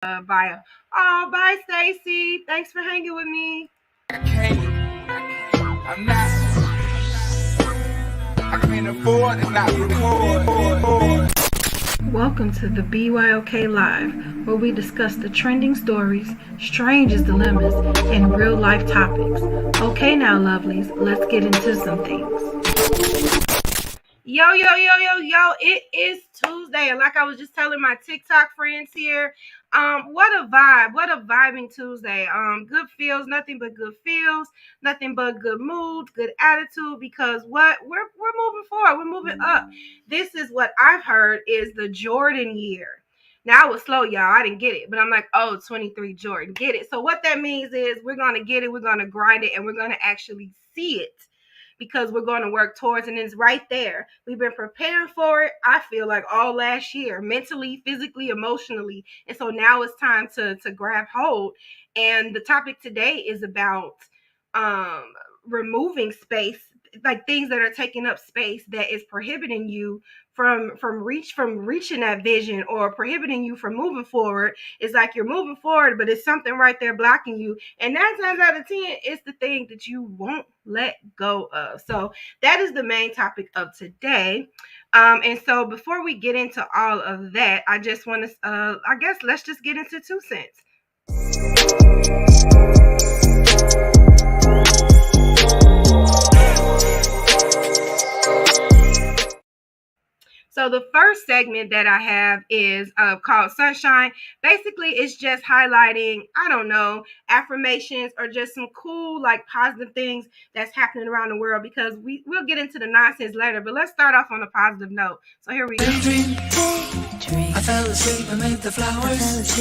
Bio. Oh, bye, Stacy. Thanks for hanging with me. I'm not. I can't afford to not record. Welcome to the BYOK Live, where we discuss the trending stories, strangest dilemmas, and real life topics. Okay, now, lovelies, let's get into some things. Yo, it is Tuesday. And like I was just telling my TikTok friends here, what a vibe. What a vibing Tuesday. Good feels, nothing but good feels, nothing but good moods, good attitude, because what we're moving forward, we're moving up. This is what I've heard is the Jordan year. Now I was slow, y'all. I didn't get it, but I'm like, oh, 23 Jordan, get it. So what that means is we're gonna get it, we're gonna grind it, and we're gonna actually see it, because we're going to work towards it, and it's right there. We've been preparing for it, I feel like, all last year, mentally, physically, emotionally. And so now it's time to grab hold. And the topic today is about um, removing space, like things that are taking up space that is prohibiting you from reaching that vision, or prohibiting you from moving forward. It's like you're moving forward, but it's something right there blocking you. And 9 times out of 10, it's the thing that you won't let go of. So that is the main topic of today. And so before we get into all of that, I just want to, I guess, let's just get into 2 cents. So the first segment that I have is called Sunshine. Basically, it's just highlighting, I don't know, affirmations or just some cool, like, positive things that's happening around the world, because we'll get into the nonsense later. But let's start off on a positive note. So here we go. I fell asleep beneath the flowers.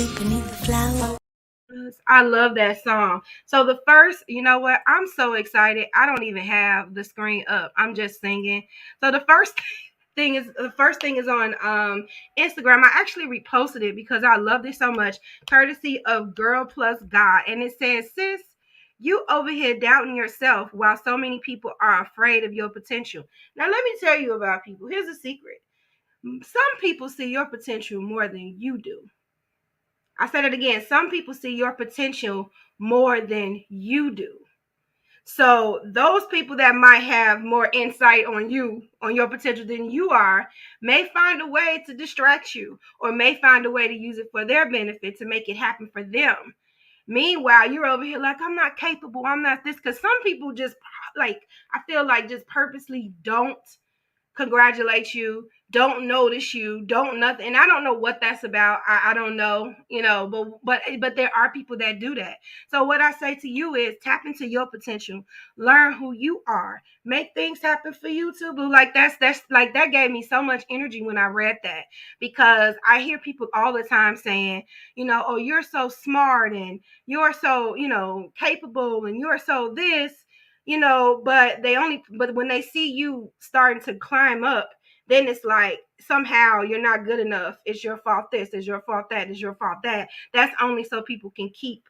I love that song. So the first, you know what? I'm so excited. I don't even have the screen up. I'm just singing. So the first thing is on Instagram. I actually reposted it because I loved it so much, courtesy of Girl Plus God. And it says, sis, you over here doubting yourself while so many people are afraid of your potential. Now let me tell you about people. Here's a secret. Some people see your potential more than you do. I said it again. Some people see your potential more than you do. So those people that might have more insight on you, on your potential, than you are, may find a way to distract you, or may find a way to use it for their benefit, to make it happen for them. Meanwhile, you're over here like, I'm not capable, I'm not this, because some people just, like, I feel like, just purposely don't congratulate you, don't notice you, don't nothing. And I don't know what that's about. I don't know, but there are people that do that. So what I say to you is, tap into your potential, learn who you are, make things happen for you too, boo. Like that's like, that gave me so much energy when I read that, because I hear people all the time saying, oh, you're so smart, and you're so, capable, and you're so this, but when they see you starting to climb up, then it's like, somehow you're not good enough. It's your fault this, it's your fault that, it's your fault that. That's only so people can keep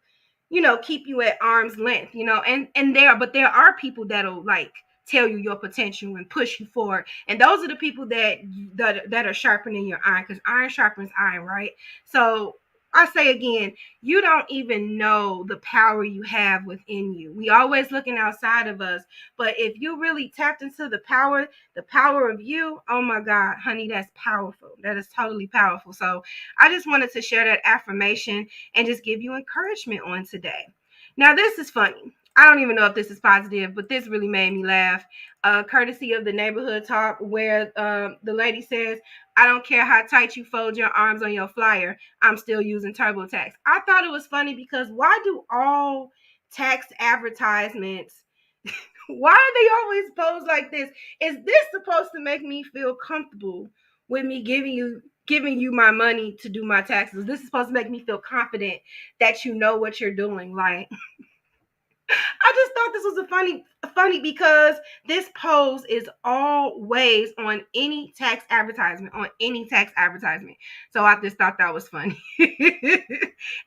you at arm's length, but there are people that'll, like, tell you your potential and push you forward. And those are the people that are sharpening your iron, because iron sharpens iron, right? So I say again, you don't even know the power you have within you. We always looking outside of us, but if you really tapped into the power of you, oh my God, honey, that's powerful. That is totally powerful. So I just wanted to share that affirmation and just give you encouragement on today. Now, this is funny. I don't even know if this is positive, but this really made me laugh. Courtesy of the neighborhood talk, where the lady says, I don't care how tight you fold your arms on your flyer, I'm still using TurboTax. I thought it was funny, because why do all tax advertisements, why are they always posed like this? Is this supposed to make me feel comfortable with me giving you my money to do my taxes? This is supposed to make me feel confident that you know what you're doing. Like, I just thought this was funny, because this pose is always on any tax advertisement, So I just thought that was funny.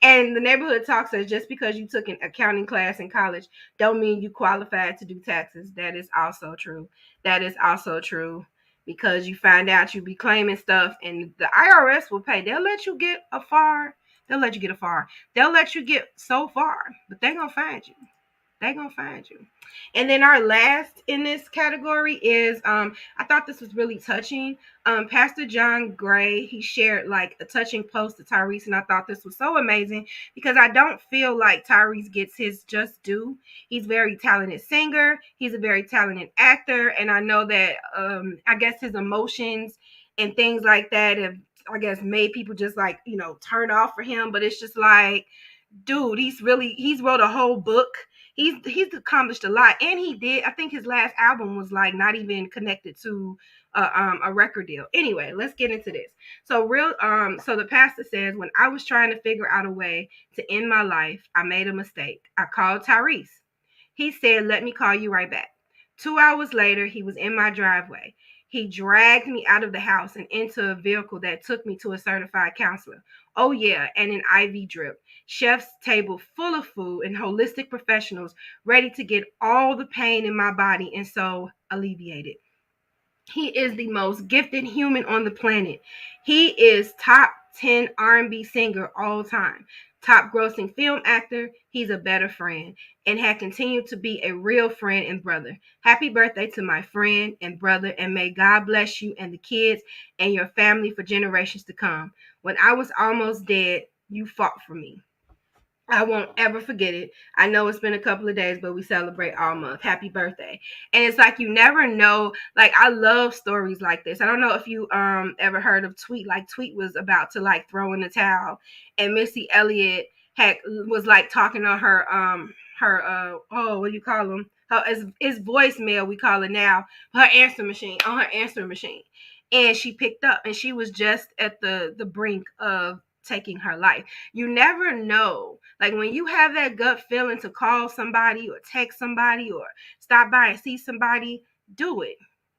And the neighborhood talk says, just because you took an accounting class in college don't mean you qualified to do taxes. That is also true. Because you find out you be claiming stuff, and the IRS will pay. They'll let you get a far They'll let you get far. They'll let you get so far, but they're gonna find you. They're gonna find you. And then our last in this category is I thought this was really touching. Pastor John Gray, he shared like a touching post to Tyrese, and I thought this was so amazing because I don't feel like Tyrese gets his just due. He's a very talented singer, he's a very talented actor, and I know that I guess his emotions and things like that have, I guess, made people just like, turn off for him. But it's just like, dude, he's wrote a whole book. He's accomplished a lot, and he did. I think his last album was like not even connected to a record deal. Anyway, let's get into this. So the pastor says, when I was trying to figure out a way to end my life, I made a mistake. I called Tyrese. He said, let me call you right back. 2 hours later, he was in my driveway. He dragged me out of the house and into a vehicle that took me to a certified counselor. Oh, yeah, and an IV drip. Chef's table full of food and holistic professionals ready to get all the pain in my body and soul alleviated. He is the most gifted human on the planet. He is top 10 R&B singer all time. Top grossing film actor. He's a better friend and had continued to be a real friend and brother. Happy birthday to my friend and brother, and may God bless you and the kids and your family for generations to come. When I was almost dead, you fought for me. I won't ever forget it. I know it's been a couple of days, but we celebrate all month. Happy birthday. And it's like you never know. Like, I love stories like this. I don't know if you ever heard of Tweet. Like, Tweet was about to like throw in the towel, and Missy Elliott was like talking on her what do you call them? Her is voicemail, we call it now, her answer machine, on her answer machine. And she picked up, and she was just at the brink of taking her life. You never know. Like, when you have that gut feeling to call somebody or text somebody or stop by and see somebody, do it.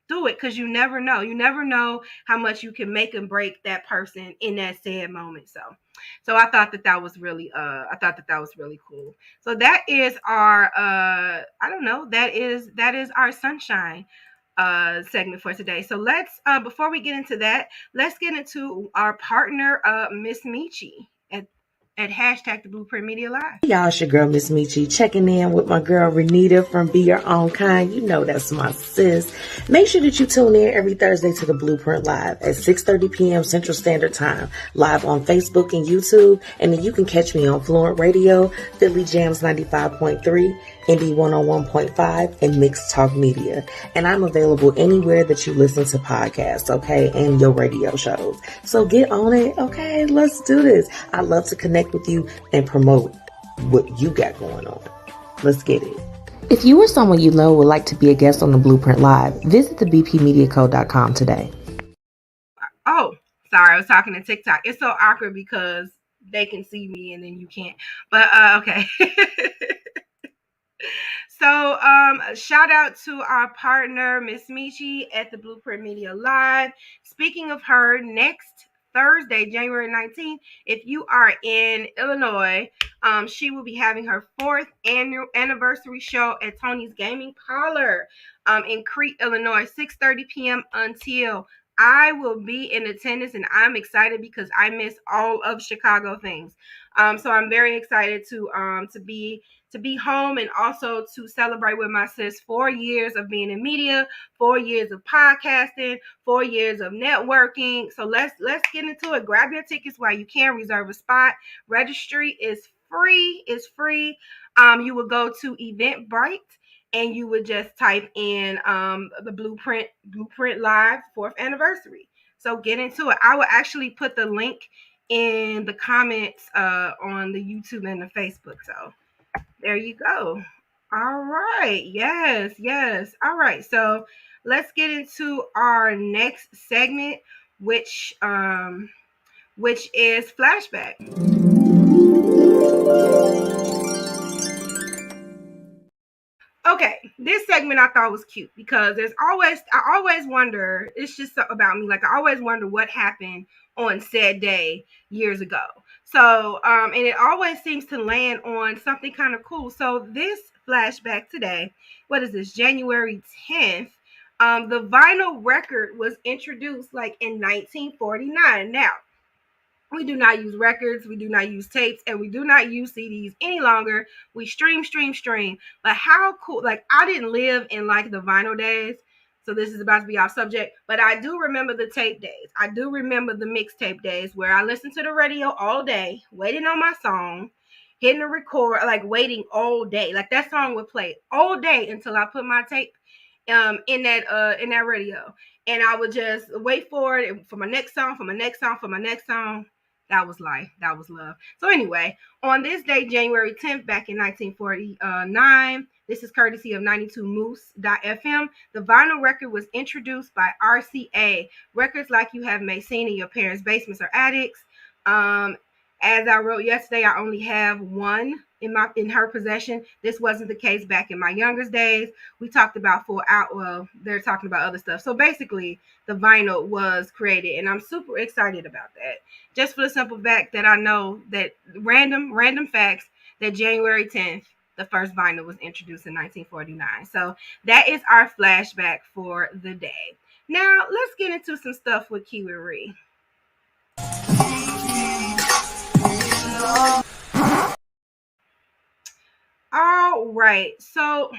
Do it, because you never know. You never know how much you can make and break that person in that sad moment. So I thought that was really cool. So that is our I don't know, that is our sunshine segment for today. So let's before we get into that, let's get into our partner, Miss Michi at hashtag the Blueprint Media Live. Y'all, it's your girl, Miss Michi, checking in with my girl, Renita from Be Your Own Kind. You know that's my sis. Make sure that you tune in every Thursday to the Blueprint Live at 6:30 p.m. Central Standard Time, live on Facebook and YouTube. And then you can catch me on Fluent Radio, Philly Jams 95.3, Indie 101.5, and Mixed Talk Media. And I'm available anywhere that you listen to podcasts, okay, and your radio shows. So get on it, okay? Let's do this. I love to connect with you and promote what you got going on. Let's get it. If you or someone you know would like to be a guest on the Blueprint Live, visit thebpmediaco.com today. Oh, sorry, I was talking to TikTok. It's so awkward because they can see me and then you can't. But okay. So shout out to our partner, Miss Michi at the Blueprint Media Live. Speaking of her, next Thursday, January 19th, if you are in Illinois, she will be having her 4th annual anniversary show at Tony's Gaming Parlor in Crete, Illinois, 6:30 p.m. until I will be in attendance, and I'm excited because I miss all of Chicago things. So I'm very excited to be home and also to celebrate with my sis 4 years of being in media, 4 years of podcasting, 4 years of networking. So let's get into it. Grab your tickets while you can. Reserve a spot. Registry is free. It's free. You will go to Eventbrite and you would just type in the Blueprint Live 4th anniversary. So get into it. I will actually put the link in the comments on the YouTube and the Facebook. So there you go. All right. Yes. All right. So let's get into our next segment, which is flashback. Okay, this segment I thought was cute because I always wonder, it's just about me, like I always wonder what happened on said day years ago. So, and it always seems to land on something kind of cool. So this flashback today, what is this, January 10th, the vinyl record was introduced like in 1949. Now, We do not use records, we do not use tapes, and we do not use CDs any longer. We stream, stream, stream. But how cool, like, I didn't live in like the vinyl days, so this is about to be off subject, but I do remember the tape days. I do remember the mixtape days where I listened to the radio all day, waiting on my song, hitting the record, like waiting all day. Like that song would play all day until I put my tape in that radio. And I would just wait for it for my next song, for my next song, for my next song. That was life. That was love. So anyway, on this day, January 10th, back in 1949, this is courtesy of 92 Moose.fm. The vinyl record was introduced by RCA. Records like you have may seen in your parents' basements or attics. Um, as I wrote yesterday, I only have one in her possession. This wasn't the case back in my youngest days. We talked about full out. Well, they're talking about other stuff. So basically, the vinyl was created, and I'm super excited about that. Just for the simple fact that I know that random facts that January 10th, the first vinyl was introduced in 1949. So that is our flashback for the day. Now let's get into some stuff with Kiwi Ree. All right, so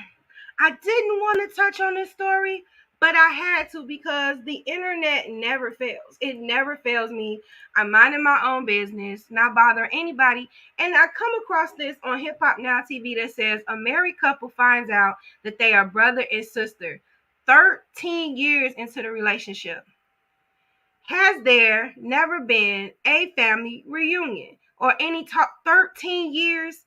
I didn't want to touch on this story, but I had to because the internet never fails. It never fails me. I'm minding my own business, not bothering anybody. And I come across this on Hip Hop Now TV that says a married couple finds out that they are brother and sister 13 years into the relationship. Has there never been a family reunion or any talk 13 years?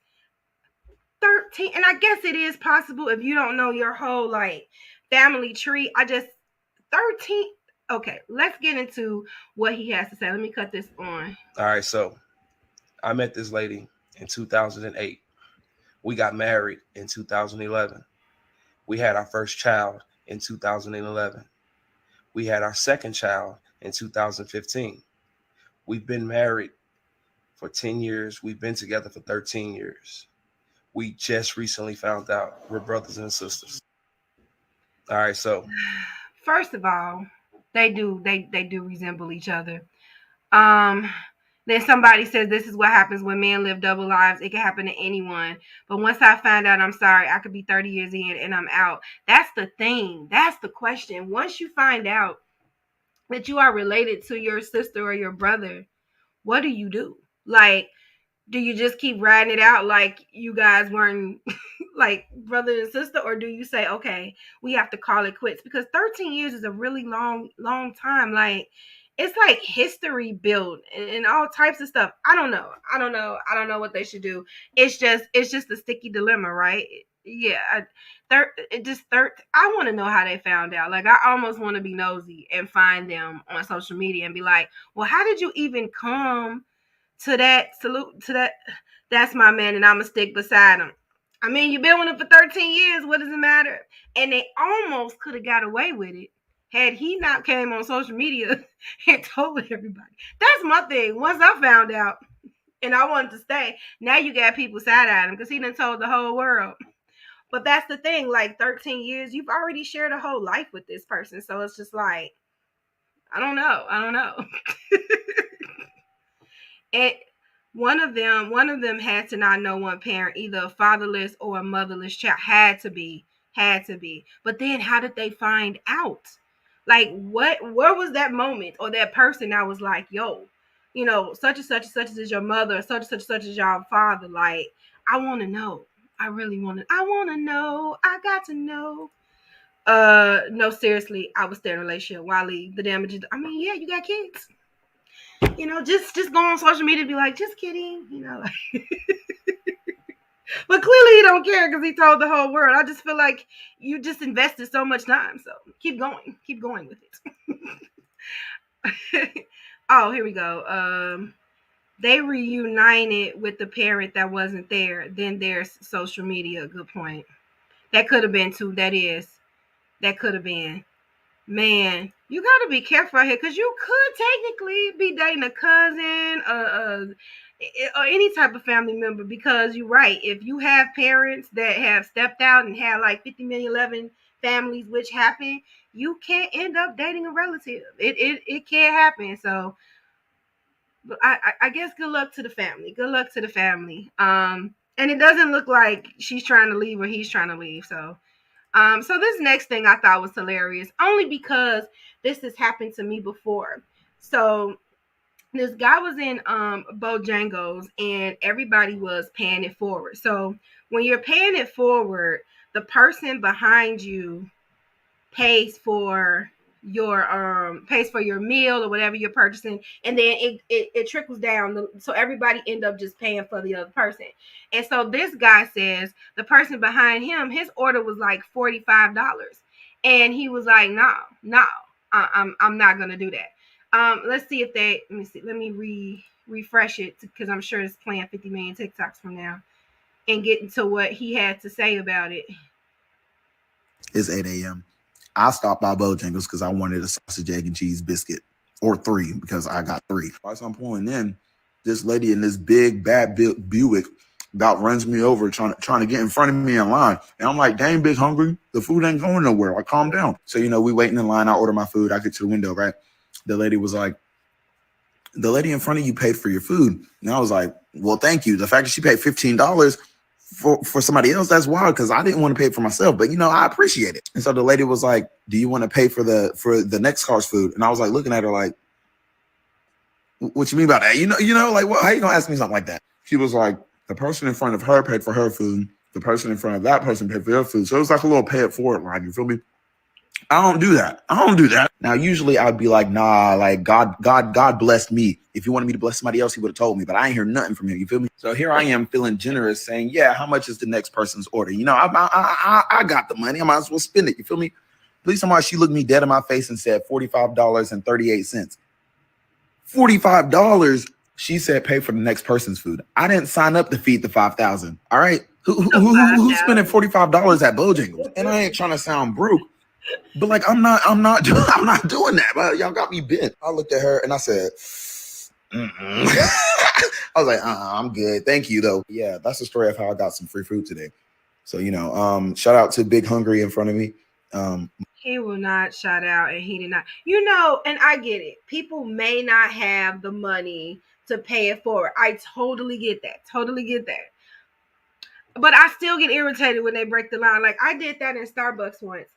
13, and I guess it is possible if you don't know your whole like family tree. I just 13. Okay, let's get into what he has to say. Let me cut this on. All right, so I met this lady in 2008. We got married in 2011. We had our first child in 2011. We had our second child in 2015. We've been married for 10 years. We've been together for 13 years. We just recently found out we're brothers and sisters. All right, so First of all, they do resemble each other. Um then somebody says this is what happens when men live double lives. It can happen to anyone. But once I find out, I'm sorry, I could be 30 years in and I'm out. That's the thing. That's the question. Once you find out that you are related to your sister or your brother, what do you do? Like, do you just keep riding it out like you guys weren't like brother and sister, or do you say, okay, we have to call it quits? Because 13 years is a really long time. Like, it's like history built and all types of stuff. I don't know what they should do. It's just a sticky dilemma, right? Yeah. I want to know how they found out. Like, I almost want to be nosy and find them on social media and be like, well, how did you even come to that? Salute to that. That's my man, and I'm gonna stick beside him. I mean, you've been with him for 13 years. What does it matter? And they almost could have got away with it had he not came on social media and told everybody. That's my thing. Once I found out and I wanted to stay, now you got people side eyeing him because he done told the whole world. But that's the thing. Like 13 years, you've already shared a whole life with this person. So it's just like, I don't know. I don't know. And one of them had to not know one parent, either a fatherless or a motherless child. Had to be. But then how did they find out? Like, where was that moment or that person that was like, yo, such and such and such is your mother, such and such is your father? Like, I want to know. I want to know. I got to know. No, seriously, I would stay in a relationship. Wally, the damages. I mean, yeah, you got kids. Just go on social media and be like, just kidding. But clearly he don't care because he told the whole world. I just feel like you just invested so much time. So keep going with it. Oh, here we go. They reunited with the parent that wasn't there. Then there's social media. Good point. That could have been too. That could have been. Man, you got to be careful out here because you could technically be dating a cousin or any type of family member, because you're right. If you have parents that have stepped out and had like 50 million, 11 families, which happen, you can't end up dating a relative. It can't happen. So I guess good luck to the family. Good luck to the family. And it doesn't look like she's trying to leave or he's trying to leave. So this next thing I thought was hilarious, only because this has happened to me before. So this guy was in Bojangles and everybody was paying it forward. So when you're paying it forward, the person behind you pays for your meal or whatever you're purchasing, and then it trickles down, so everybody end up just paying for the other person. And so this guy says the person behind him, his order was like $45, and he was like, no, I'm not gonna do that. Let's see if they let me see let me refresh it, because I'm sure it's playing 50 million TikToks from now, and get into what he had to say about it. It's 8 a.m. I stopped by Bojangles because I wanted a sausage, egg, and cheese biscuit, or 3 because I got 3. By the time I'm pulling in, this lady in this big bad Buick about runs me over trying to get in front of me in line. And I'm like, dang, big hungry. The food ain't going nowhere. Like, calm down. So, we waiting in line. I order my food. I get to the window, right? The lady was like, the lady in front of you paid for your food. And I was like, well, thank you. The fact that she paid $15 for somebody else, that's wild, because I didn't want to pay for myself, but I appreciate it. And so the lady was like, do you want to pay for the next car's food? And I was like looking at her like, what you mean by that? Like, what, how you gonna ask me something like that? She was like, the person in front of her paid for her food, the person in front of that person paid for their food. So it was like a little pay it forward line, you feel me? I don't do that. Now, usually I'd be like, nah, like God blessed me. If he wanted me to bless somebody else, he would have told me, but I ain't hear nothing from him. You feel me? So here I am feeling generous, saying, yeah, how much is the next person's order? I got the money. I might as well spend it. You feel me? Please, somebody, she looked me dead in my face and said $45.38. $45. She said, pay for the next person's food. I didn't sign up to feed the 5,000. All right. Who's spending $45 at Bojangles? And I ain't trying to sound broke, but like, I'm not doing that. But y'all got me bent. I looked at her and I said, I was like, I'm good. Thank you though. Yeah, that's the story of how I got some free food today. So, shout out to Big Hungry in front of me. He will not shout out, and he did not. And I get it. People may not have the money to pay it forward. I totally get that. Totally get that. But I still get irritated when they break the line. Like, I did that in Starbucks once.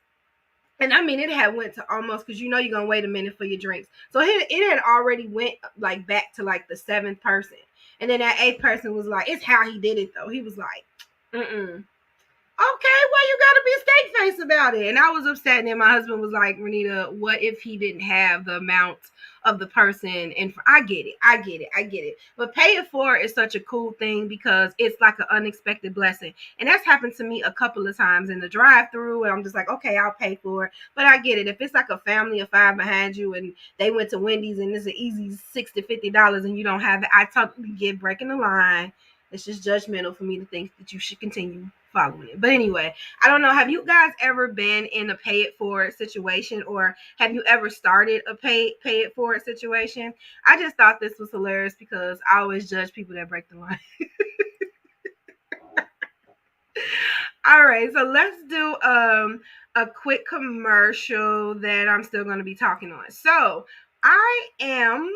And I mean, it had went to almost, because you're gonna wait a minute for your drinks. So it had already went like back to like the 7th person. And then that 8th person was like, it's how he did it though. He was like, mm-mm. Okay, well, you gotta be steak face about it. And I was upset. And then my husband was like, Renita, what if he didn't have the amount of the person? And I get it. But pay it forward is such a cool thing, because it's like an unexpected blessing. And that's happened to me a couple of times in the drive-through, and I'm just like, okay, I'll pay for it. But I get it. If it's like a family of 5 behind you and they went to Wendy's and it's an easy $60 to $50 and you don't have it, I totally get breaking the line. It's just judgmental for me to think that you should continue following it. But anyway, I don't know. Have you guys ever been in a pay it forward situation, or have you ever started a pay it forward situation? I just thought this was hilarious, because I always judge people that break the line. All right, so let's do a quick commercial that I'm still going to be talking on. So I am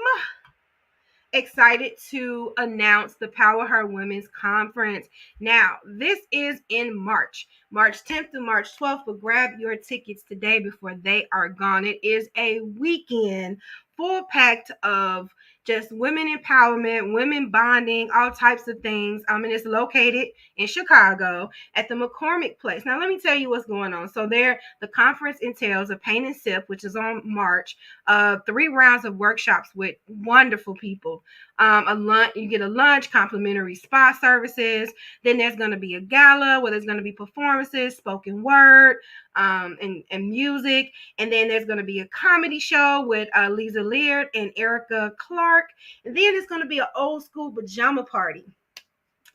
excited to announce the Power Her Women's Conference. Now, this is in March 10th to March 12th, but grab your tickets today before they are gone. It is a weekend full packed of just women empowerment, women bonding, all types of things. And it's located in Chicago at the McCormick Place. Now, let me tell you what's going on. So the conference entails a paint and sip, which is on March, 3 rounds of workshops with wonderful people. A lunch, you get a lunch, complimentary spa services. Then there's going to be a gala where there's going to be performances, spoken word, and music. And then there's going to be a comedy show with Lisa Leard and Erica Clark. And then it's going to be an old school pajama party.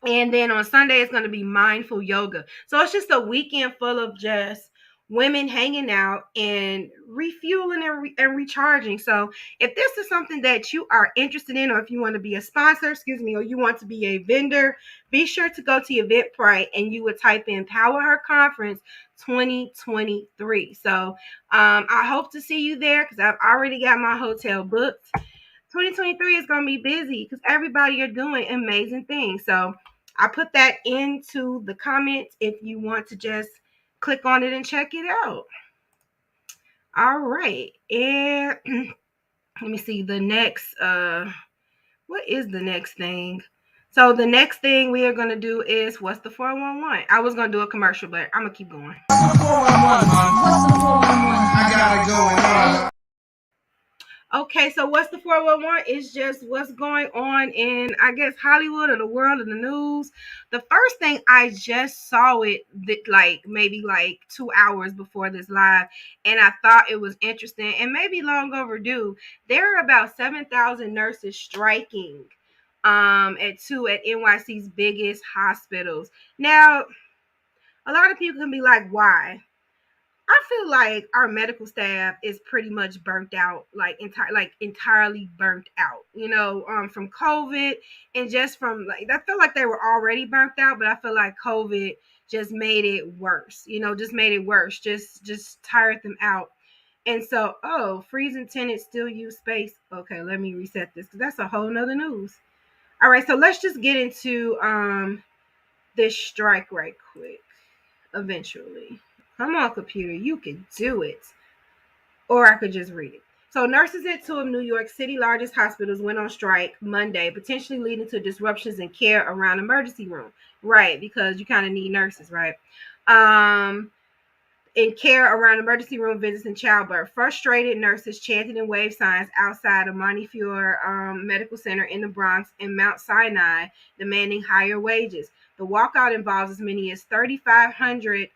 And then on Sunday, it's going to be mindful yoga. So it's just a weekend full of just women hanging out and refueling and recharging. So if this is something that you are interested in, or if you want to be a sponsor, or you want to be a vendor, be sure to go to Eventbrite and you would type in Power Her Conference 2023. So I hope to see you there, because I've already got my hotel booked. 2023 is going to be busy because everybody are doing amazing things. So I put that into the comments if you want to just click on it and check it out. All right. And let me see the next, what is the next thing? So the next thing we are going to do is what's the 411? I was going to do a commercial, but I'm going to keep going. I gotta go. Okay, so what's the 411? It's just what's going on in, I guess, Hollywood or the world and the news. The first thing, I just saw it like maybe like 2 hours before this live, and I thought it was interesting and maybe long overdue. There are about 7,000 nurses striking at NYC's biggest hospitals. Now, a lot of people can be like, why? I feel like our medical staff is pretty much burnt out, like entirely burnt out. From COVID and just from like I feel like they were already burnt out, but I feel like COVID just made it worse. Just made it worse. Just tired them out. And so, freezing tenants still use space. Okay, let me reset this because that's a whole nother news. All right, so let's just get into this strike right quick. Eventually. Come on, computer, you can do it. Or I could just read it. So nurses at two of New York City largest hospitals went on strike Monday, potentially leading to disruptions in care around emergency room. Right, because you kind of need nurses, right? In care around emergency room visits and childbirth. Frustrated nurses chanted and waved signs outside of Montefiore Medical Center in the Bronx and Mount Sinai, demanding higher wages. The walkout involves as many as 3,500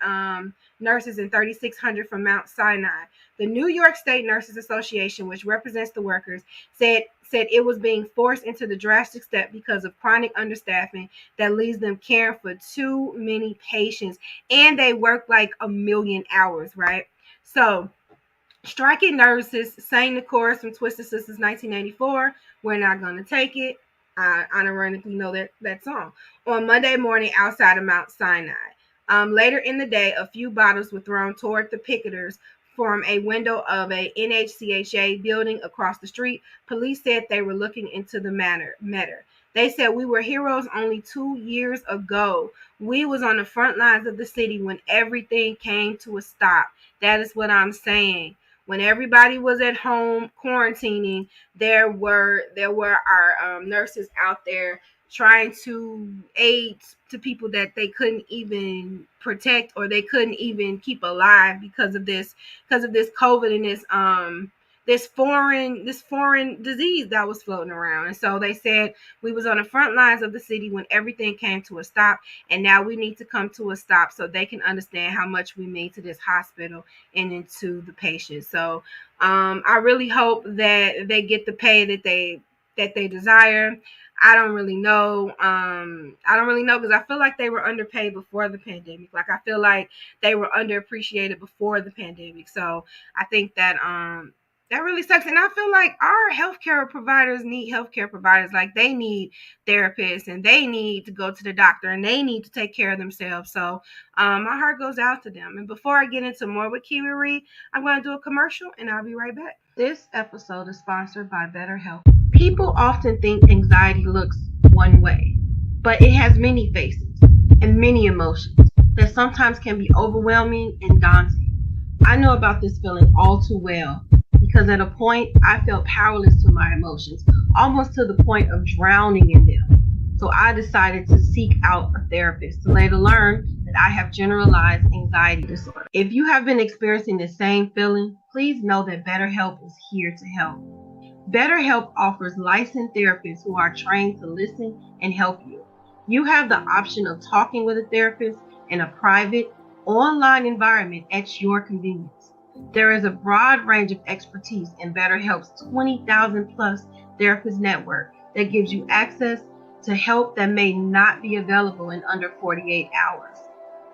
nurses and 3,600 from Mount Sinai. The New York State Nurses Association, which represents the workers, said it was being forced into the drastic step because of chronic understaffing that leaves them caring for too many patients, and they work like 1,000,000 hours, right? So striking nurses sang the chorus from Twisted Sisters 1984, We're Not Gonna Take It. I unironically know that song. On Monday morning outside of Mount Sinai. Later in the day, a few bottles were thrown toward the picketers from a window of a NHCHA building across the street. Police said they were looking into the matter. They said, we were heroes only 2 years ago. We was on the front lines of the city when everything came to a stop. That is what I'm saying. When everybody was at home quarantining, there were our nurses out there trying to aid to people that they couldn't even protect or they couldn't even keep alive because of this COVID and this foreign disease that was floating around. And so they said we was on the front lines of the city when everything came to a stop, and now we need to come to a stop so they can understand how much we mean to this hospital and into the patients. So I really hope that they get the pay that they desire. I don't really know because I feel like they were underpaid before the pandemic. Like I feel like they were underappreciated before the pandemic. So I think that that really sucks. And I feel like our healthcare providers need healthcare providers. Like they need therapists and they need to go to the doctor and they need to take care of themselves. So my heart goes out to them. And before I get into more with Kiwi Reed, I'm going to do a commercial and I'll be right back. This episode is sponsored by BetterHelp. People often think anxiety looks one way, but it has many faces and many emotions that sometimes can be overwhelming and daunting. I know about this feeling all too well because at a point I felt powerless to my emotions, almost to the point of drowning in them. So I decided to seek out a therapist to later learn that I have generalized anxiety disorder. If you have been experiencing the same feeling, please know that BetterHelp is here to help. BetterHelp offers licensed therapists who are trained to listen and help you. You have the option of talking with a therapist in a private, online environment at your convenience. There is a broad range of expertise in BetterHelp's 20,000 plus therapist network that gives you access to help that may not be available in under 48 hours.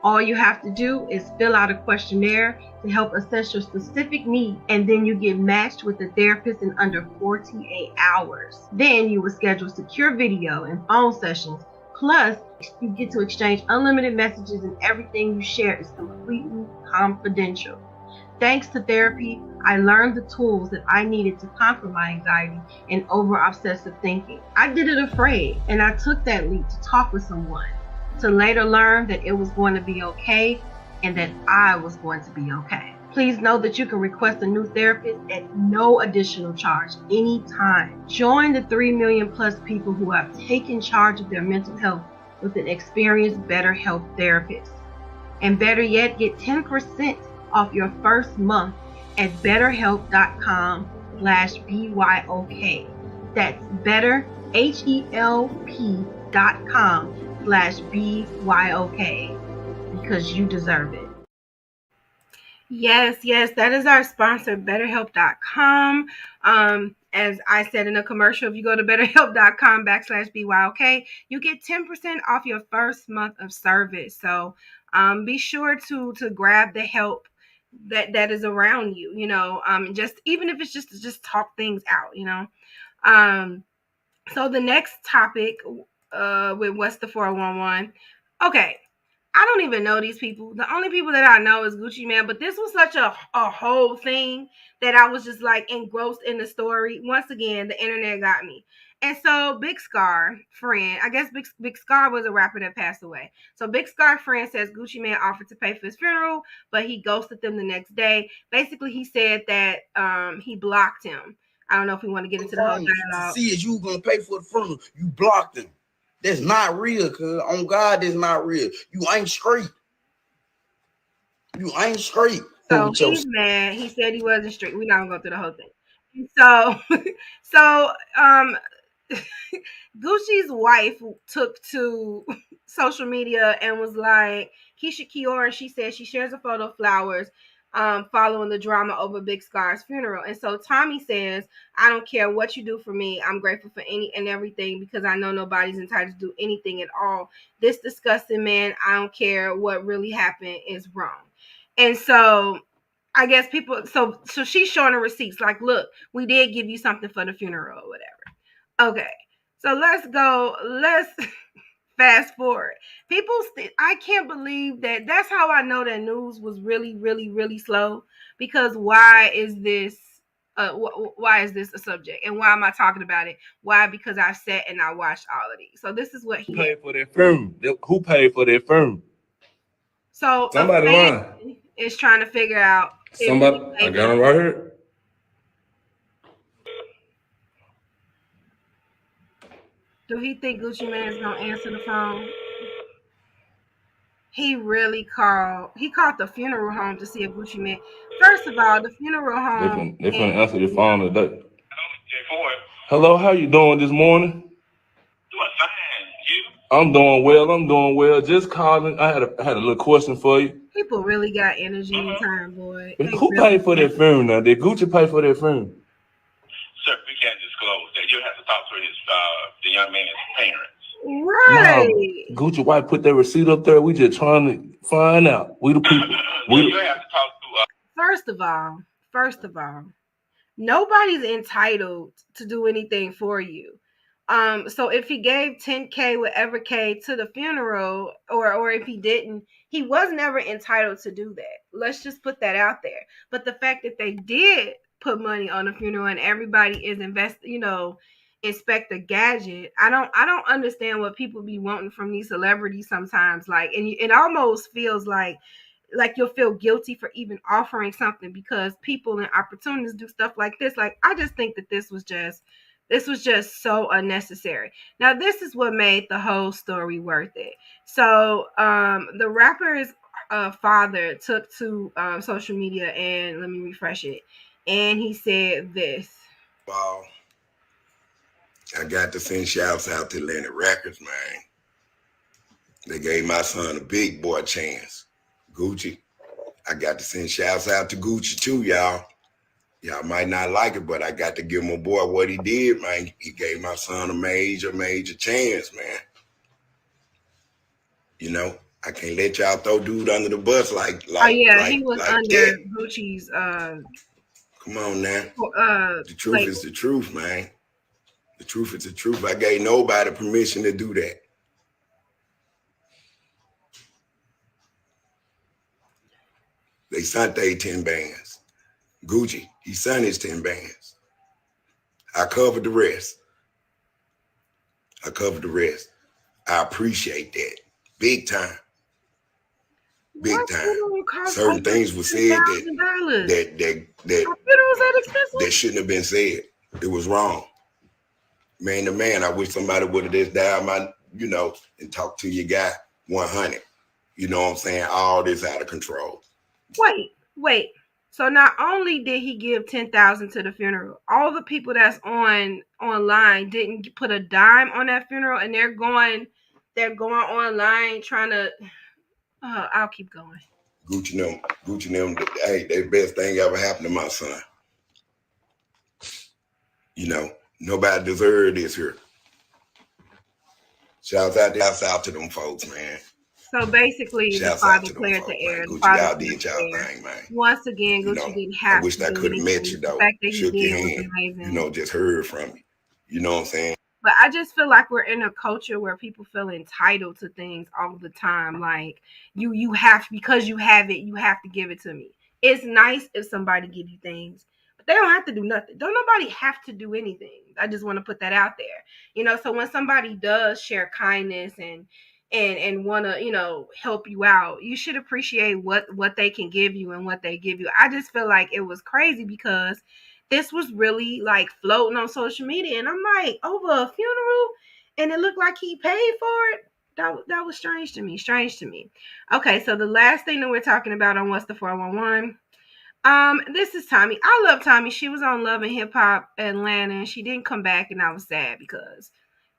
All you have to do is fill out a questionnaire to help assess your specific need, and then you get matched with a therapist in under 48 hours. Then you will schedule secure video and phone sessions. Plus, you get to exchange unlimited messages and everything you share is completely confidential. Thanks to therapy, I learned the tools that I needed to conquer my anxiety and over obsessive thinking. I did it afraid, and I took that leap to talk with someone, to later learn that it was going to be okay and that I was going to be okay. Please know that you can request a new therapist at no additional charge anytime. Join the 3 million plus people who have taken charge of their mental health with an experienced BetterHelp therapist. And better yet, get 10% off your first month at betterhelp.com/BYOK. That's betterhelp.com/BYOK because you deserve it. Yes, that is our sponsor, betterhelp.com. As I said in a commercial, if you go to betterhelp.com/BYOK, you get 10% off your first month of service. So be sure to grab the help that is around you, just even if it's just talk things out, So the next topic with what's the 411? Okay, I don't even know these people. The only people that I know is Gucci Mane, but this was such a whole thing that I was just like engrossed in the story. Once again, the internet got me. And so Big Scar friend, I guess Big Scar was a rapper that passed away. So Big Scar friend says Gucci Mane offered to pay for his funeral, but he ghosted them the next day. Basically, he said that he blocked him. I don't know if we want to get into the whole dialogue. See, is you gonna pay for the funeral? You blocked him. That's not real, cuz on God, that's not real. You ain't straight. You ain't straight. So he's mad. He said he wasn't straight. We're not gonna go through the whole thing. So, so Gucci's wife took to social media and was like, Keisha Kiora, she said she shares a photo of flowers following the drama over Big Scar's funeral. And so Tommy says, I don't care what you do for me. I'm grateful for any and everything because I know nobody's entitled to do anything at all. This disgusting man, I don't care what really happened, is wrong. And so I guess people, so she's showing her receipts like, look, we did give you something for the funeral or whatever. Okay, so let's fast forward. People, I can't believe that. That's how I know that news was really, really, really slow. Because why is this? Why is this a subject? And why am I talking about it? Why? Because I sat and I watched all of these. So this is what he paid for that film. Who paid for that film? So somebody lying is trying to figure out. Somebody, I got him right here. Do he think Gucci Mane's gonna answer the phone? He really called. He called the funeral home to see if Gucci Mane. First of all, the funeral home. They finna answer your phone today. Hello, how you doing this morning? Doing fine. You? I'm doing well. Just calling. I had a little question for you. People really got energy and time, boy. Who paid for that film now? Did Gucci pay for that film? Sir, we can't disclose that. You'll have to talk to the young man's parents. Right. No, Gucci wife put that receipt up there. We just trying to find out. We the people. You have to talk to. First of all, nobody's entitled to do anything for you. So if he gave 10K, whatever K to the funeral, or if he didn't, he was never entitled to do that. Let's just put that out there. But the fact that they did put money on the funeral and everybody is Inspector Gadget. I don't understand what people be wanting from these celebrities sometimes. Like, and it almost feels like you'll feel guilty for even offering something because people and opportunities do stuff like this. Like, I just think that this was just so unnecessary. Now, this is what made the whole story worth it. So, the rapper's father took to social media, and let me refresh it. And he said this. Wow. I got to send shouts out to Atlantic Records, man. They gave my son a big boy chance. Gucci. I got to send shouts out to Gucci too, y'all. Y'all might not like it, but I got to give my boy what he did, man. He gave my son a major chance, man. You know, I can't let y'all throw dude under the bus like he was like under that. Gucci's Come on now. The truth is the truth, man. The truth is the truth. I gave nobody permission to do that. They sent they 10 bands. Gucci, he sent his 10 bands. I covered the rest. I appreciate that. Big time. Big time. Certain things were said that shouldn't have been said. It was wrong. Man to man, I wish somebody would have just dialed my, and talked to your guy 100. You know what I'm saying? All this out of control. Wait. So not only did he give 10,000 to the funeral, all the people that's online didn't put a dime on that funeral, and they're going online trying to. I'll keep going. Gucci them. Hey, the best thing ever happened to my son. Nobody deserved this here. Shouts out to them folks, man. So basically, the father cleared the air. Y'all did y'all thing, man. Once again, Gucci didn't have. I wish I could have met you though. Shook your hand. Just heard from you. You know what I'm saying? But I just feel like we're in a culture where people feel entitled to things all the time. Like you have, because you have it, you have to give it to me. It's nice if somebody give you things, but they don't have to do nothing. Don't nobody have to do anything. I just want to put that out there. So when somebody does share kindness and want to, help you out, you should appreciate what they can give you and what they give you. I just feel like it was crazy because this was really like floating on social media, and I'm like, over a funeral, and it looked like he paid for it. That was strange to me. Okay, so the last thing that we're talking about on What's the 411? This is Tommy. I love Tommy. She was on Love and Hip Hop Atlanta, and she didn't come back, and I was sad because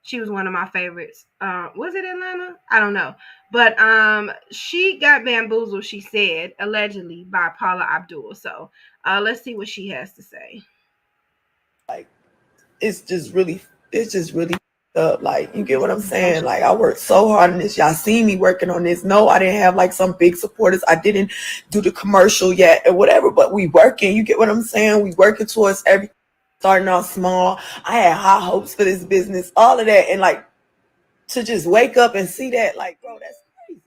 she was one of my favorites. Was it Atlanta? I don't know. But she got bamboozled, she said, allegedly, by Paula Abdul. So let's see what she has to say. Like, it's just really up. Like, you get what I'm saying? Like, I worked so hard on this. Y'all see me working on this. No, I didn't have like some big supporters. I didn't do the commercial yet or whatever, but we working. You get what I'm saying? We working towards everything. Starting off small. I had high hopes for this business, all of that. And like, to just wake up and see that, like, bro, that's crazy.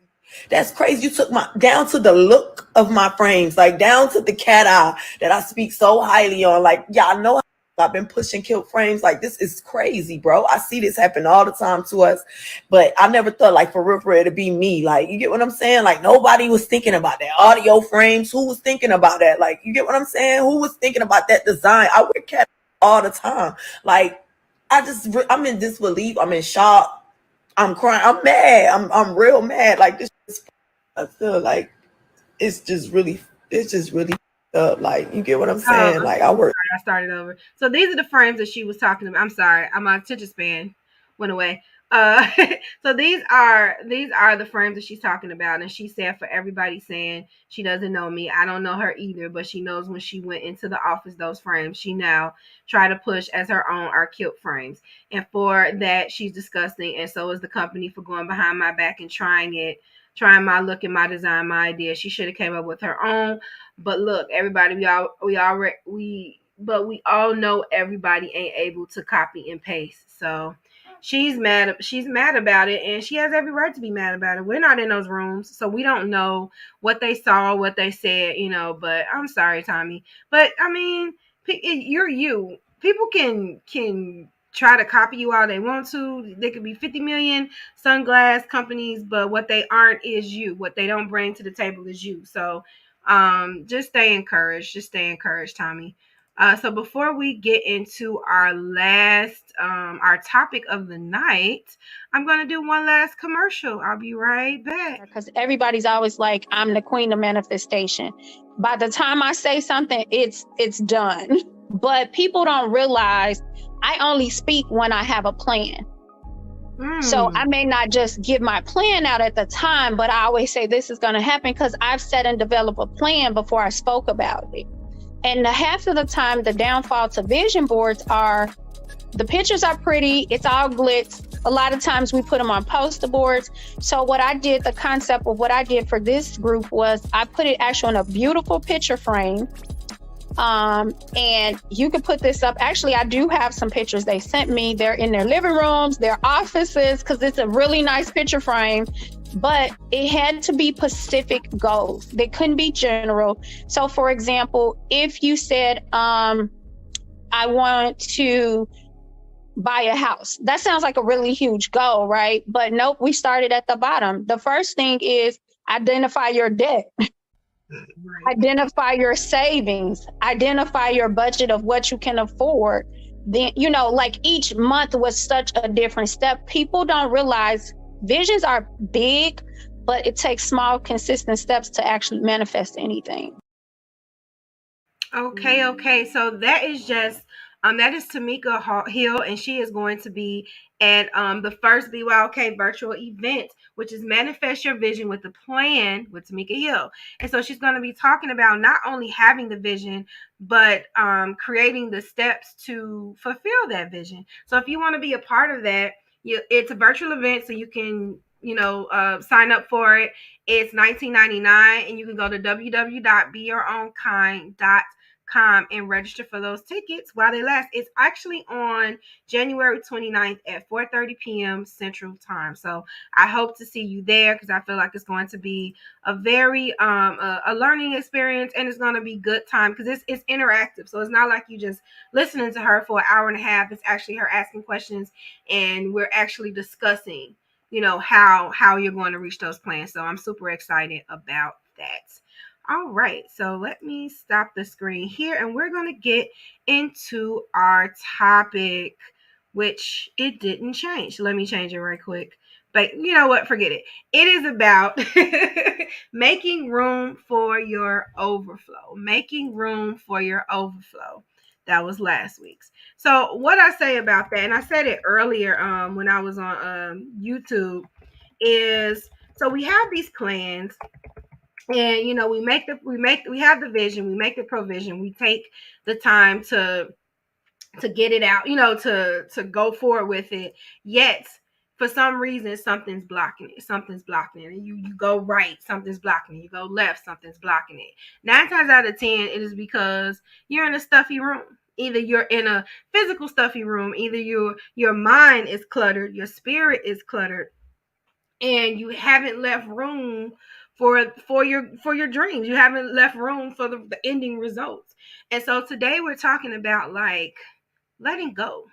That's crazy. You took down to the look of my frames, like down to the cat eye that I speak so highly on. Like, y'all know I've been pushing kilt frames. Like, this is crazy, bro. I see this happen all the time to us, but I never thought, like, for real to be me. Like, you get what I'm saying? Like, nobody was thinking about that. Audio frames, who was thinking about that? Like, you get what I'm saying? Who was thinking about that design? I wear cat all the time. Like, I'm in disbelief. I'm in shock. I'm crying. I'm mad. I'm real mad. Like, this, I feel like it's just really up. Like, you get what I'm saying? Like, I started over. So these are the frames that she was talking about. I'm sorry, my attention span went away. So these are the frames that she's talking about, and she said, for everybody saying she doesn't know me, I don't know her either, but she knows when she went into the office, those frames she now try to push as her own are kilt frames, and for that she's disgusting, and so is the company for going behind my back and trying my look and my design, my idea. She should have came up with her own. But look, everybody, we all know everybody ain't able to copy and paste. So she's mad about it, and she has every right to be mad about it. We're not in those rooms, so we don't know what they saw, what they said, but I'm sorry, Tommy. But I mean, you're you. People can try to copy you all they want to. They could be 50 million sunglass companies, but what they aren't is you. What they don't bring to the table is you. So just stay encouraged. Tommy. So before we get into our last, our topic of the night, I'm going to do one last commercial. I'll be right back. Because everybody's always like, I'm the queen of manifestation. By the time I say something, it's done. But people don't realize I only speak when I have a plan. So I may not just give my plan out at the time, but I always say this is going to happen because I've set and developed a plan before I spoke about it. And half of the time, the downfall to vision boards are the pictures are pretty. It's all glitz. A lot of times we put them on poster boards. So what I did, the concept of what I did for this group was I put it actually in a beautiful picture frame. And you can put this up. Actually, I do have some pictures they sent me. They're in their living rooms, their offices, because it's a really nice picture frame. But it had to be specific goals. They couldn't be general. So, for example, if you said, I want to buy a house, that sounds like a really huge goal, right? But nope, we started at the bottom. The first thing is identify your debt. Right. Identify your savings, identify your budget of what you can afford. Then, like each month was such a different step. People don't realize visions are big, but it takes small, consistent steps to actually manifest anything. Okay. So that is just that is Tamika Hill, and she is going to be at the first BYOK virtual event, which is Manifest Your Vision with a Plan with Tamika Hill. And so she's going to be talking about not only having the vision, but creating the steps to fulfill that vision. So if you want to be a part of that, it's a virtual event, so you can sign up for it. It's $19.99, and you can go to www.beyourownkind.com and register for those tickets while they last. It's actually on January 29th at 4:30 p.m. Central Time. So I hope to see you there, because I feel like it's going to be a very a learning experience, and it's going to be good time, because it's interactive. So it's not like you just listening to her for an hour and a half. It's actually her asking questions, and we're actually discussing how you're going to reach those plans. So I'm super excited about that. All right, so let me stop the screen here, and we're going to get into our topic, which it didn't change. Let me change it right quick. But you know what? Forget it. It is about making room for your overflow. Making room for your overflow. That was last week's. So what I say about that, and I said it earlier when I was on YouTube, is so we have these plans, and we have the vision, we make the provision, we take the time to get it out, to go forward with it. Yet for some reason something's blocking it, and you go right, something's blocking it, you go left, something's blocking it. 9 times out of 10 it is because you're in a stuffy room. Either you're in a physical stuffy room, either your mind is cluttered, your spirit is cluttered, and you haven't left room for your dreams. You haven't left room for the ending results. And so today we're talking about letting go,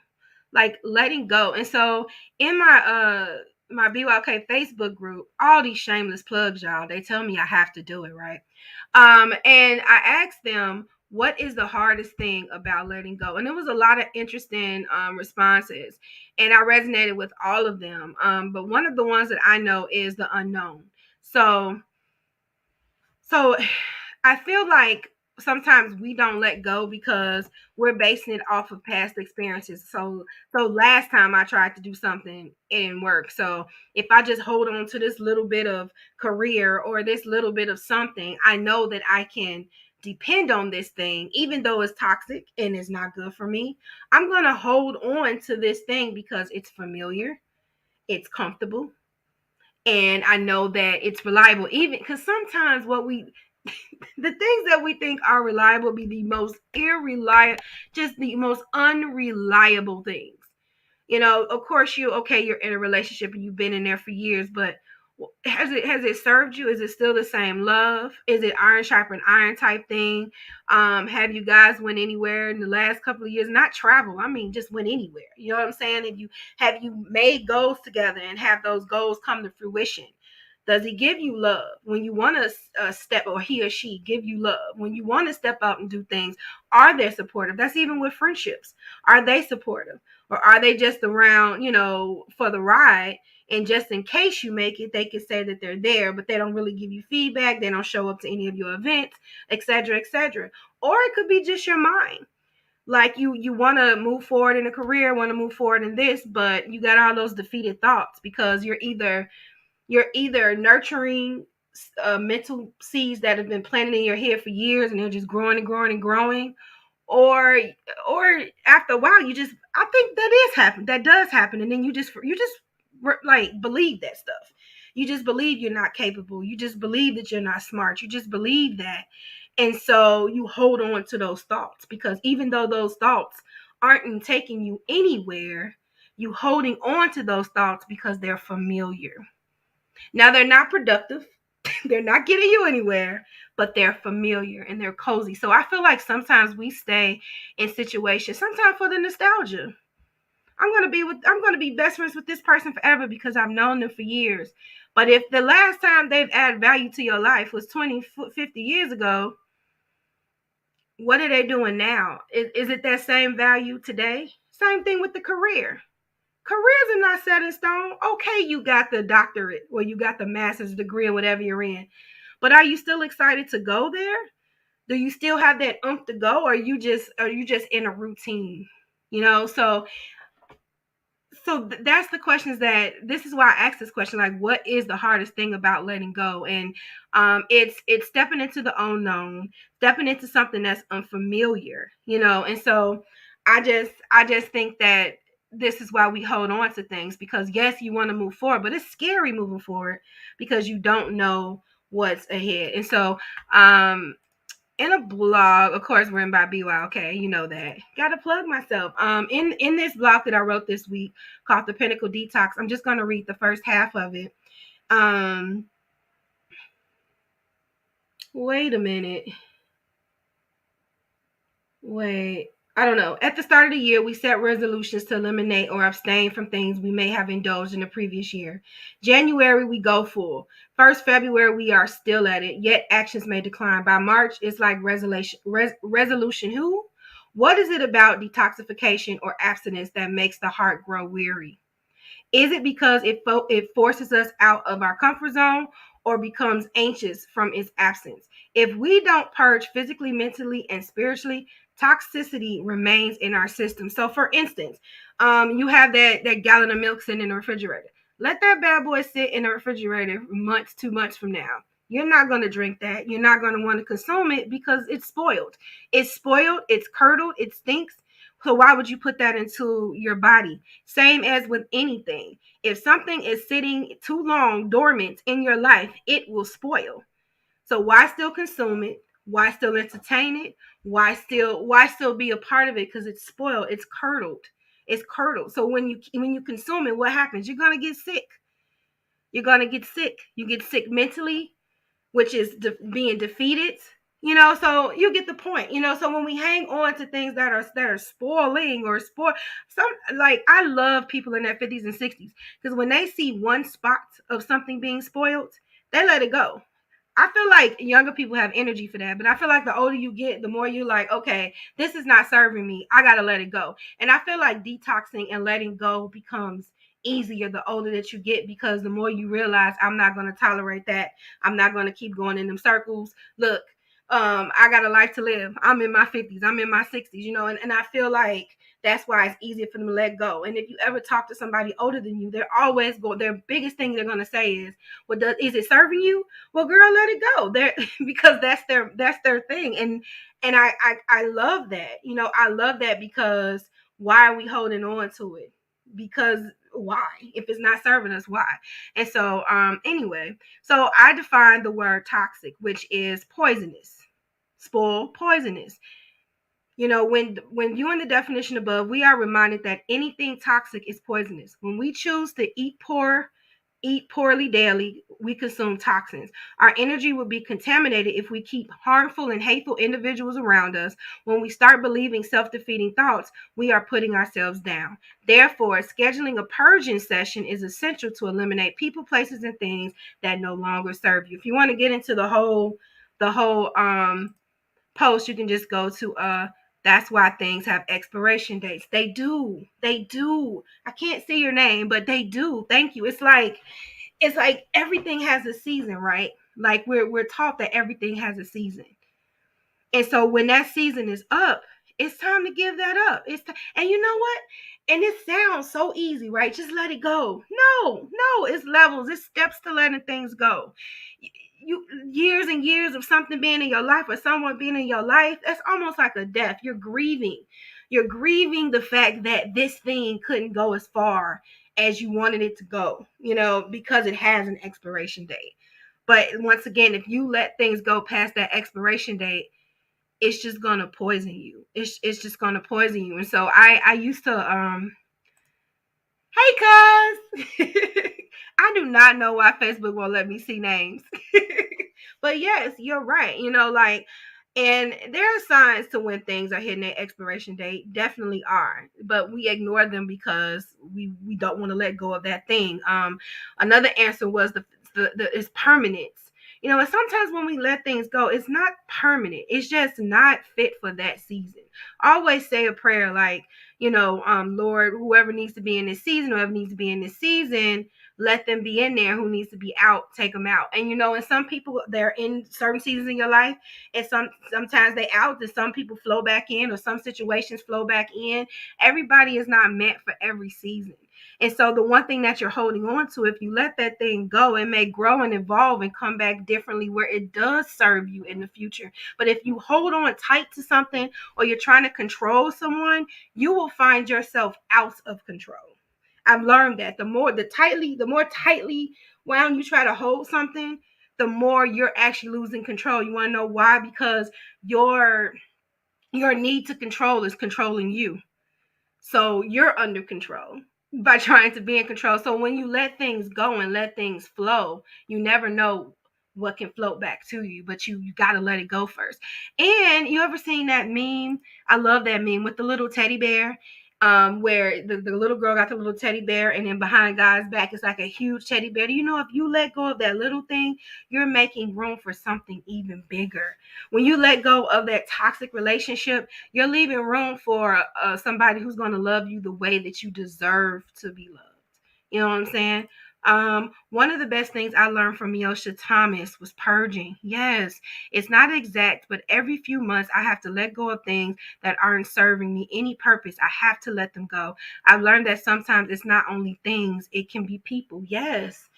letting go. And so in my BYK Facebook group, all these shameless plugs, y'all, they tell me I have to do it, right? And I asked them, what is the hardest thing about letting go? And there was a lot of interesting responses, and I resonated with all of them. But one of the ones that I know is the unknown. So I feel like sometimes we don't let go because we're basing it off of past experiences. So last time I tried to do something, it didn't work. So if I just hold on to this little bit of career or this little bit of something, I know that I can depend on this thing, even though it's toxic and it's not good for me. I'm going to hold on to this thing because it's familiar, it's comfortable, and I know that it's reliable. Even because sometimes the things that we think are reliable be the most irreliable, just the most unreliable things. Of course, you're in a relationship and you've been in there for years, but has it served you? Is it still the same love? Is it iron sharpen iron type thing? Have you guys went anywhere in the last couple of years? Not travel, I mean just went anywhere. You know what I'm saying? Have you made goals together and have those goals come to fruition? Does he give you love when you want to step, or he or she give you love when you want to step out and do things? Are they supportive? That's even with friendships. Are they supportive, or are they just around, for the ride? And just in case you make it, they can say that they're there, but they don't really give you feedback. They don't show up to any of your events, etc., etc. Or it could be just your mind. Like you want to move forward in a career, want to move forward in this, but you got all those defeated thoughts because you're either nurturing mental seeds that have been planted in your head for years, and they're just growing and growing and growing, or after a while I think that does happen, and then you just like believe that stuff. You just believe you're not capable. You just believe that you're not smart. You just believe that. And so you hold on to those thoughts, because even though those thoughts aren't taking you anywhere, you holding on to those thoughts because they're familiar. Now, they're not productive. They're not getting you anywhere, but they're familiar and they're cozy. So I feel like sometimes we stay in situations, sometimes for the nostalgia. I'm gonna be best friends with this person forever because I've known them for years. But if the last time they've added value to your life was 20, 50 years ago, what are they doing now? Is it that same value today? Same thing with the career. Careers are not set in stone. Okay, you got the doctorate or you got the master's degree or whatever you're in. But are you still excited to go there? Do you still have that to go, or are you just in a routine? So that's the questions that this is why I asked this question, like, what is the hardest thing about letting go? And it's stepping into the unknown, stepping into something that's unfamiliar, and so I just think that this is why we hold on to things, because yes, you want to move forward, but it's scary moving forward because you don't know what's ahead. And so in a blog, of course, written by BYOK, you know that. Gotta plug myself. In this blog that I wrote this week called The Pinnacle Detox, I'm just gonna read the first half of it. Wait a minute. I don't know. At the start of the year, we set resolutions to eliminate or abstain from things we may have indulged in the previous year. January, we go full. First February, we are still at it, yet actions may decline. By March, it's like resolution who? What is it about detoxification or abstinence that makes the heart grow weary? Is it because it forces us out of our comfort zone or becomes anxious from its absence? If we don't purge physically, mentally, and spiritually, toxicity remains in our system. So, for instance, you have that gallon of milk sitting in the refrigerator. Let that bad boy sit in the refrigerator months, 2 months from now. You're not going to drink that. You're not going to want to consume it because it's spoiled. It's spoiled. It's curdled. It stinks. So why would you put that into your body? Same as with anything. If something is sitting too long dormant in your life, it will spoil. So why still consume it? Why still entertain it? Why still be a part of it? Because it's spoiled. It's curdled. It's curdled. So when you consume it, what happens? You're gonna get sick. You're gonna get sick. You get sick mentally, which is being defeated. So you get the point. So when we hang on to things that are spoiling or spoil, some, like, I love people in their 50s and 60s, because when they see one spot of something being spoiled, they let it go. I feel like younger people have energy for that, but I feel like the older you get, the more you're like, okay, this is not serving me. I gotta let it go. And I feel like detoxing and letting go becomes easier the older that you get, because the more you realize, I'm not gonna tolerate that. I'm not gonna keep going in them circles. Look, I got a life to live. I'm in my 50s. I'm in my 60s. And I feel like that's why it's easier for them to let go. And if you ever talk to somebody older than you, they're always going. Their biggest thing they're gonna say is, "Well, is it serving you?" Well, girl, let it go. There, because that's their thing. And I love that. I love that, because why are we holding on to it? Because why? If it's not serving us, why? And so anyway, so I define the word toxic, which is poisonous, spoil, poisonous. When viewing the definition above, we are reminded that anything toxic is poisonous. When we choose to eat poorly daily, we consume toxins. Our energy will be contaminated if we keep harmful and hateful individuals around us. When we start believing self-defeating thoughts, we are putting ourselves down. Therefore, scheduling a purging session is essential to eliminate people, places, and things that no longer serve you. If you want to get into the whole post, you can just go to that's why things have expiration dates. They do. I can't see your name, but they do. Thank you. It's like everything has a season, right? Like we're taught that everything has a season. And so when that season is up, it's time to give that up. And you know what? And it sounds so easy, right? Just let it go. No, it's levels, it's steps to letting things go. You years and years of something being in your life or someone being in your life, that's almost like a death. You're grieving. You're grieving the fact that this thing couldn't go as far as you wanted it to go, because it has an expiration date. But once again, if you let things go past that expiration date, it's just gonna poison you. It's just gonna poison you. And so I used to hey cuz I do not know why Facebook won't let me see names. But yes, you're right. Like, and there are signs to when things are hitting their expiration date. Definitely are. But we ignore them because we don't want to let go of that thing. Another answer was the is permanence. And sometimes when we let things go, it's not permanent. It's just not fit for that season. Always say a prayer like, Lord, whoever needs to be in this season, whoever needs to be in this season, let them be in there. Who needs to be out, take them out. And and some people, they're in certain seasons in your life, and sometimes they out, and some people flow back in, or some situations flow back in. Everybody is not meant for every season. And so the one thing that you're holding on to, if you let that thing go, it may grow and evolve and come back differently where it does serve you in the future. But if you hold on tight to something, or you're trying to control someone, you will find yourself out of control. I've learned that the more tightly wound you try to hold something, the more you're actually losing control. You want to know why? Because your need to control is controlling you. So you're under control by trying to be in control. So when you let things go and let things flow, you never know what can float back to you, but you got to let it go first. And you ever seen that meme? I love that meme with the little teddy bear, where the little girl got the little teddy bear, and then behind God's back is like a huge teddy bear. If you let go of that little thing, you're making room for something even bigger. When you let go of that toxic relationship, you're leaving room for somebody who's going to love you the way that you deserve to be loved. You know what I'm saying? One of the best things I learned from Miosha Thomas was purging. Yes, it's not exact, but every few months I have to let go of things that aren't serving me any purpose. I have to let them go. I've learned that sometimes it's not only things, it can be people. Yes.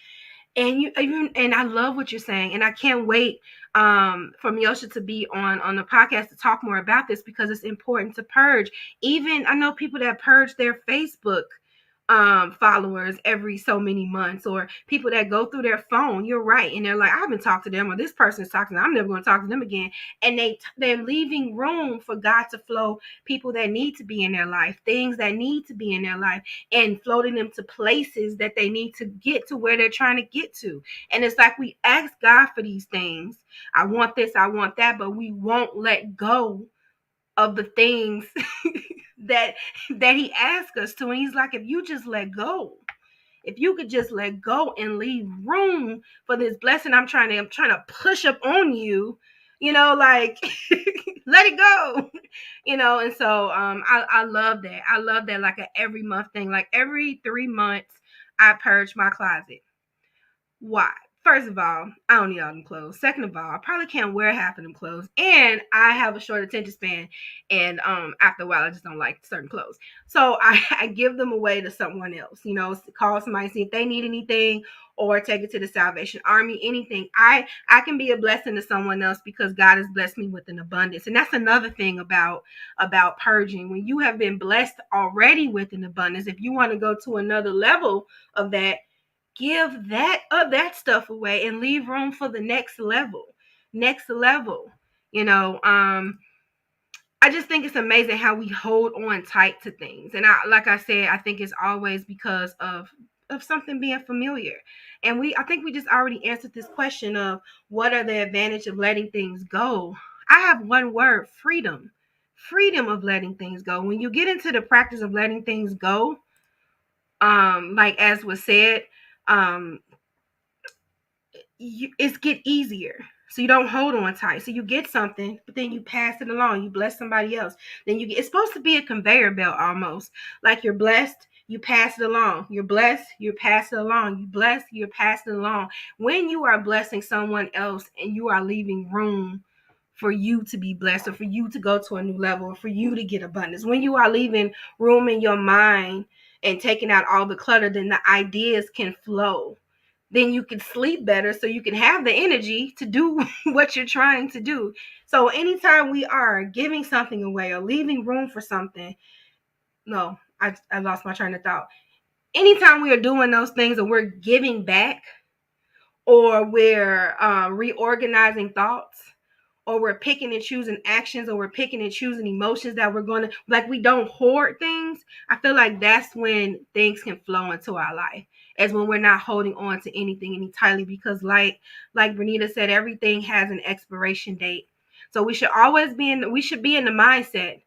And I love what you're saying, and I can't wait for Miosha to be on the podcast to talk more about this, because it's important to purge. Even I know people that purge their Facebook followers every so many months, or people that go through their phone. You're right, and they're like, I haven't talked to them, or this person's talking to them, I'm never going to talk to them again. And they're leaving room for God to flow people that need to be in their life, things that need to be in their life, and floating them to places that they need to get to where they're trying to get to. And it's like we ask God for these things. I want this, I want that, but we won't let go of the things that he asked us to. And he's like, if you just let go, if you could just let go and leave room for this blessing I'm trying to push up on you, like let it go. And so I love that. I love that, like a every month thing. Like every 3 months I purge my closet. Why? First of all, I don't need all them clothes. Second of all, I probably can't wear half of them clothes. And I have a short attention span. And after a while, I just don't like certain clothes. So I give them away to someone else. Call somebody, see if they need anything, or take it to the Salvation Army, anything. I can be a blessing to someone else because God has blessed me with an abundance. And that's another thing about purging. When you have been blessed already with an abundance, if you want to go to another level of that, give that stuff away and leave room for the next level. I just think it's amazing how we hold on tight to things. And like I said, I think it's always because of something being familiar. And I think we just already answered this question of what are the advantage of letting things go. I have one word: freedom of letting things go. When you get into the practice of letting things go, like as was said, um it's get easier. So you don't hold on tight. So you get something, but then you pass it along. You bless somebody else. Then it's supposed to be a conveyor belt almost. Like you're blessed, you pass it along. You're blessed, you pass it along. You blessed, you're passing it along. When you are blessing someone else and you are leaving room for you to be blessed, or for you to go to a new level, or for you to get abundance, when you are leaving room in your mind and taking out all the clutter, then the ideas can flow. Then you can sleep better, so you can have the energy to do what you're trying to do. So anytime we are giving something away or leaving room for something, no, I lost my train of thought. Anytime we are doing those things and we're giving back, or we're reorganizing thoughts, or we're picking and choosing actions, or we're picking and choosing emotions that we're going to, like, we don't hoard things. I feel like that's when things can flow into our life, as when we're not holding on to anything any tightly, because like Renita said, everything has an expiration date. So we should always be in, we should be in the mindset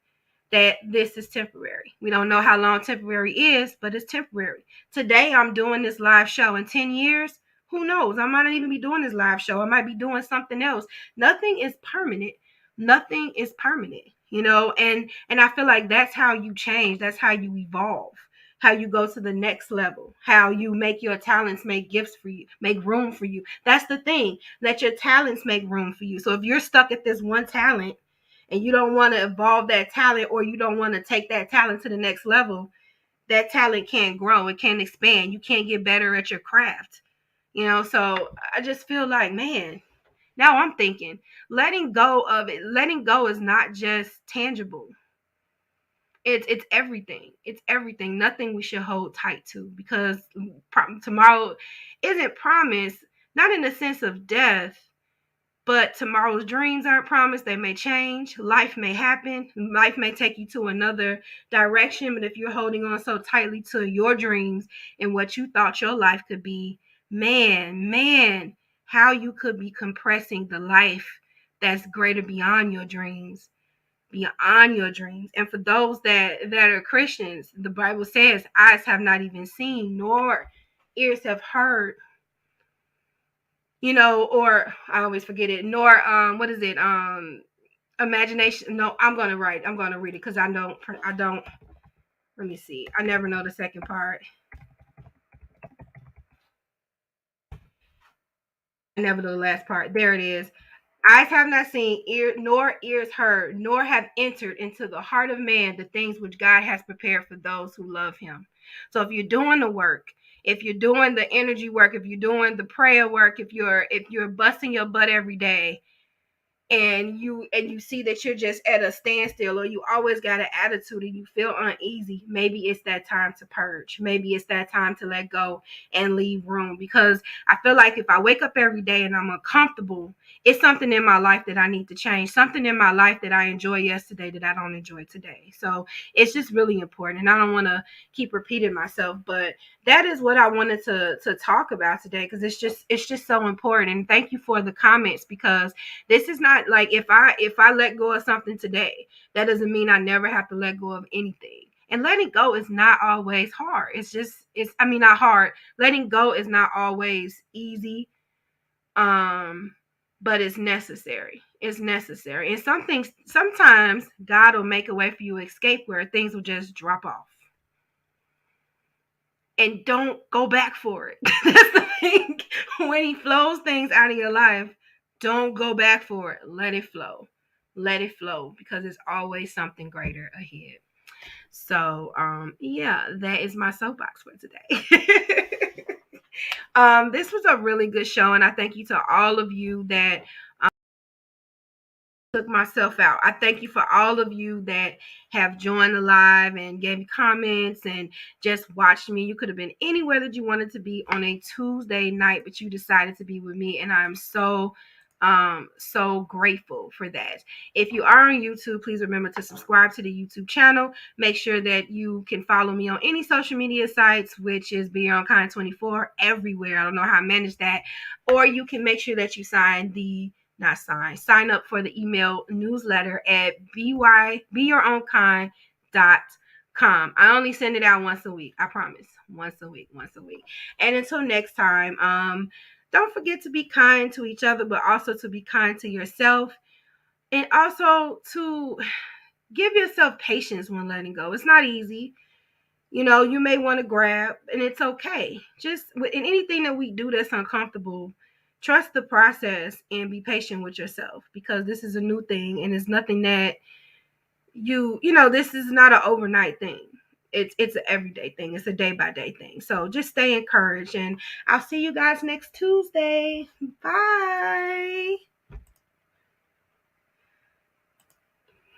that this is temporary. We don't know how long temporary is, but it's temporary. Today, I'm doing this live show. In 10 years, who knows? I might not even be doing this live show. I might be doing something else. Nothing is permanent. Nothing is permanent, you know, and I feel like that's how you change. That's how you evolve. How you go to the next level, how you make your talents make gifts for you, make room for you. That's the thing. Let your talents make room for you. So if you're stuck at this one talent, and you don't want to evolve that talent, or you don't want to take that talent to the next level, that talent can't grow. It can't expand. You can't get better at your craft. You know, so I just feel like, man, now I'm thinking letting go of it. Letting go is not just tangible. It's everything. It's everything. Nothing we should hold tight to, because tomorrow isn't promised, not in the sense of death, but tomorrow's dreams aren't promised. They may change. Life may happen. Life may take you to another direction. But if you're holding on so tightly to your dreams and what you thought your life could be, man, how you could be compressing the life that's greater beyond your dreams, beyond your dreams. And for those that are Christians, the Bible says, eyes have not even seen, nor ears have heard, you know, or I always forget it, nor what is it, imagination. No, I'm gonna read it, because I don't let me see, I never know the second part. I never know the last part. There it is. Eyes have not seen, nor ears heard, nor have entered into the heart of man the things which God has prepared for those who love him. So if you're doing the work, if you're doing the energy work, if you're doing the prayer work, if you're busting your butt every day, and you see that you're just at a standstill, or you always got an attitude and you feel uneasy, maybe it's that time to purge. Maybe it's that time to let go and leave room, because I feel like if I wake up every day and I'm uncomfortable, it's something in my life that I need to change, something in my life that I enjoy yesterday that I don't enjoy today. So it's just really important, and I don't want to keep repeating myself, but that is what I wanted to talk about today, because it's just so important. And thank you for the comments, because this is not like, if I let go of something today, that doesn't mean I never have to let go of anything. And letting go is not always hard. Not hard. Letting go is not always easy. But it's necessary. It's necessary. And sometimes God will make a way for you to escape, where things will just drop off. And don't go back for it. That's the thing. When he flows things out of your life, don't go back for it. Let it flow. Let it flow, because there's always something greater ahead. So, yeah, that is my soapbox for today. This was a really good show, and I thank you to all of you that took myself out. I thank you for all of you that have joined the live and gave me comments and just watched me. You could have been anywhere that you wanted to be on a Tuesday night, but you decided to be with me, and I'm so grateful for that. If you are on YouTube, please remember to subscribe to the YouTube channel. Make sure that you can follow me on any social media sites, which is Beyond Kind 24 everywhere. I don't know how I manage that. Or you can make sure that you sign up for the email newsletter at beyourownkind.com. I only send it out once a week. I promise. Once a week. And until next time, don't forget to be kind to each other, but also to be kind to yourself, and also to give yourself patience when letting go. It's not easy. You know, you may want to grab, and it's okay. Just in anything that we do that's uncomfortable, trust the process and be patient with yourself, because this is a new thing, and it's nothing that this is not an overnight thing. It's an everyday thing. It's a day by day thing. So just stay encouraged, and I'll see you guys next Tuesday.